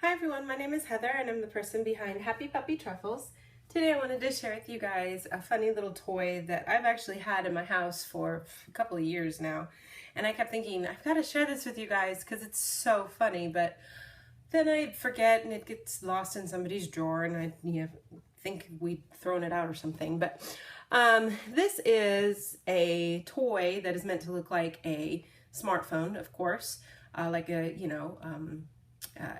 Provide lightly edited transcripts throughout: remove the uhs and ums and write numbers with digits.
Hi everyone, my name is Heather and I'm the person behind happypuppytruffles. Today I wanted to share with you guys a funny little toy that I've actually had in my house for a couple of years now. And I kept thinking, I've got to share this with you guys because it's so funny, but then I'd forget and it gets lost in somebody's drawer and I think we'd thrown it out or something. But this is a toy that is meant to look like a smartphone, of course, like a,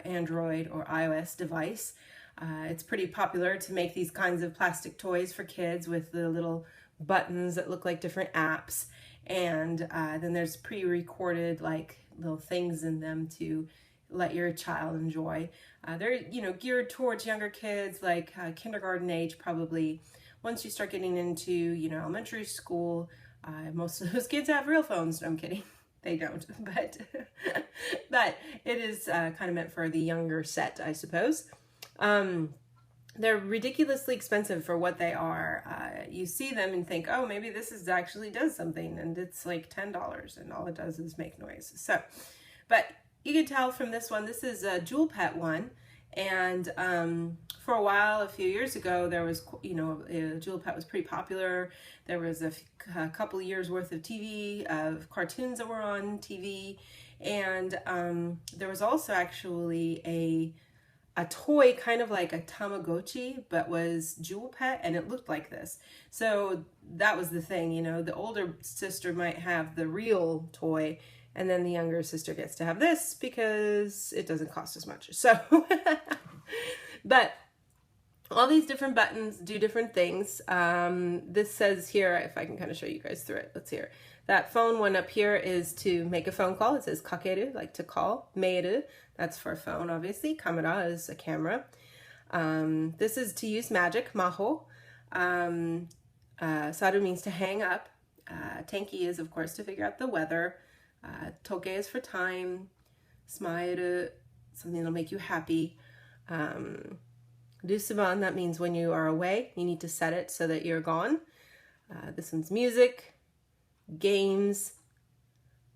Android or iOS device. It's pretty popular to make these kinds of plastic toys for kids with the little buttons that look like different apps, and then there's pre-recorded like little things in them to let your child enjoy. They're geared towards younger kids, like kindergarten age probably. Once you start getting into elementary school, most of those kids have real phones. No, I'm kidding. They don't, but it is kind of meant for the younger set, I suppose. They're ridiculously expensive for what they are. You see them and think, oh, maybe this actually does something, and it's like $10, and all it does is make noise. So, but you can tell from this one, this is a Jewelpet one, and for a while, a few years ago, there was, Jewelpet was pretty popular. There was a couple of years worth of TV, of cartoons that were on TV, and there was also actually a toy kind of like a Tamagotchi, but was Jewelpet, and it looked like this. So that was the thing, the older sister might have the real toy, and then the younger sister gets to have this because it doesn't cost as much. So, but all these different buttons do different things. This says here, if I can kind of show you guys through it, let's hear. That phone one up here is to make a phone call. It says kakeru, like to call. Meiru, that's for a phone, obviously. Kamera is a camera. This is to use magic, maho. Saru means to hang up. Tenki is, of course, to figure out the weather. Toke is for time. Smairu, something that'll make you happy. Rusuban, that means when you are away, you need to set it so that you're gone. This one's music. Games.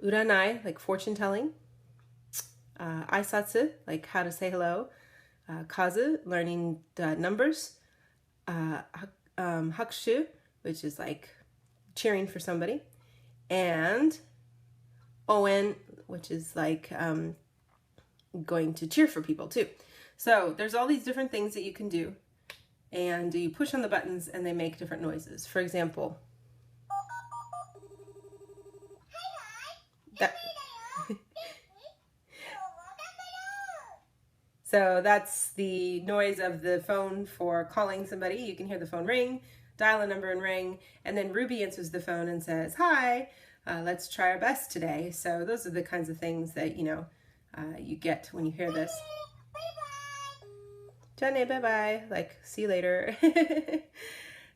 Uranai, like fortune telling. Aisatsu, like how to say hello. Kazu, learning the numbers. Hakushu, which is like cheering for somebody. And oen, which is like going to cheer for people too. So there's all these different things that you can do, and you push on the buttons and they make different noises. For example, so that's the noise of the phone for calling somebody. You can hear the phone ring, dial a number and ring, and then Ruby answers the phone and says, hi, let's try our best today. So those are the kinds of things that, you get when you hear this. Jane, bye-bye, like, see you later.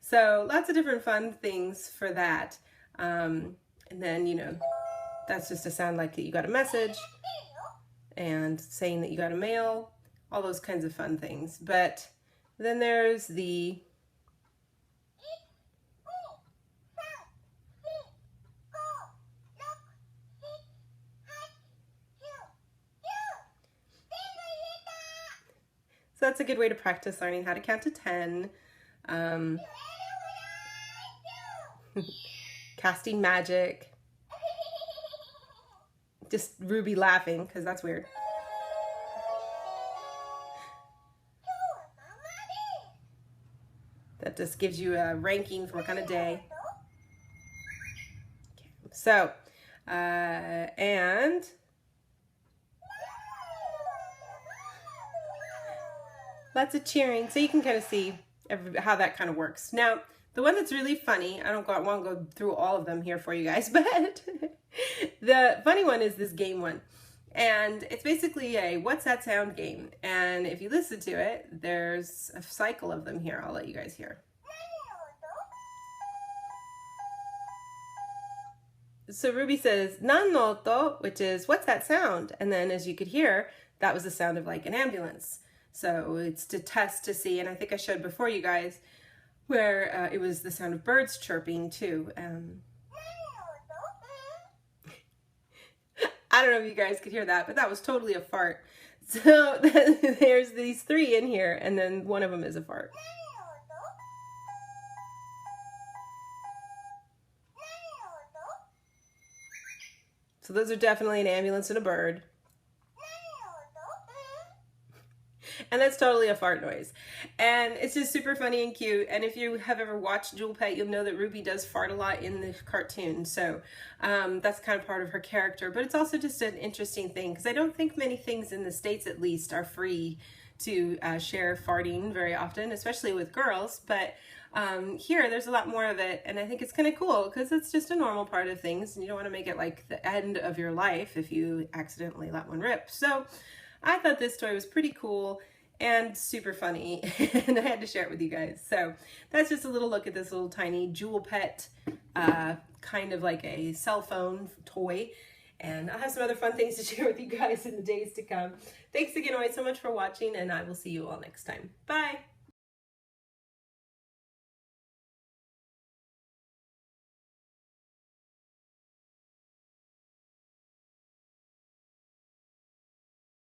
So lots of different fun things for that. And then, that's just to sound like that you got a message and saying that you got a mail, all those kinds of fun things. But then there's the So that's a good way to practice learning how to count to 10. Casting magic. Just Ruby laughing, because that's weird. That just gives you a ranking for what kind of day. Okay. So, and lots of cheering, so you can kind of see how that kind of works. Now, the one that's really funny, I don't want to go through all of them here for you guys, but the funny one is this game one. And it's basically a what's that sound game. And if you listen to it, there's a cycle of them here. I'll let you guys hear. So Ruby says, nan no oto, which is, what's that sound? And then as you could hear, that was the sound of like an ambulance. So it's to test to see, and I think I showed before you guys, where it was the sound of birds chirping too. I don't know if you guys could hear that, but that was totally a fart. So there's these 3 in here, and then one of them is a fart. So those are definitely an ambulance and a bird. And that's totally a fart noise. And it's just super funny and cute. And if you have ever watched Jewelpet, you'll know that Ruby does fart a lot in the cartoon. So that's kind of part of her character. But it's also just an interesting thing, because I don't think many things in the States, at least, are free to share farting very often, especially with girls. But here, there's a lot more of it. And I think it's kind of cool, because it's just a normal part of things. And you don't want to make it like the end of your life if you accidentally let one rip. So I thought this toy was pretty cool and super funny, and I had to share it with you guys. So that's just a little look at this little tiny Jewelpet, kind of like a cell phone toy. And I'll have some other fun things to share with you guys in the days to come. Thanks again always so much for watching, and I will see you all next time. Bye!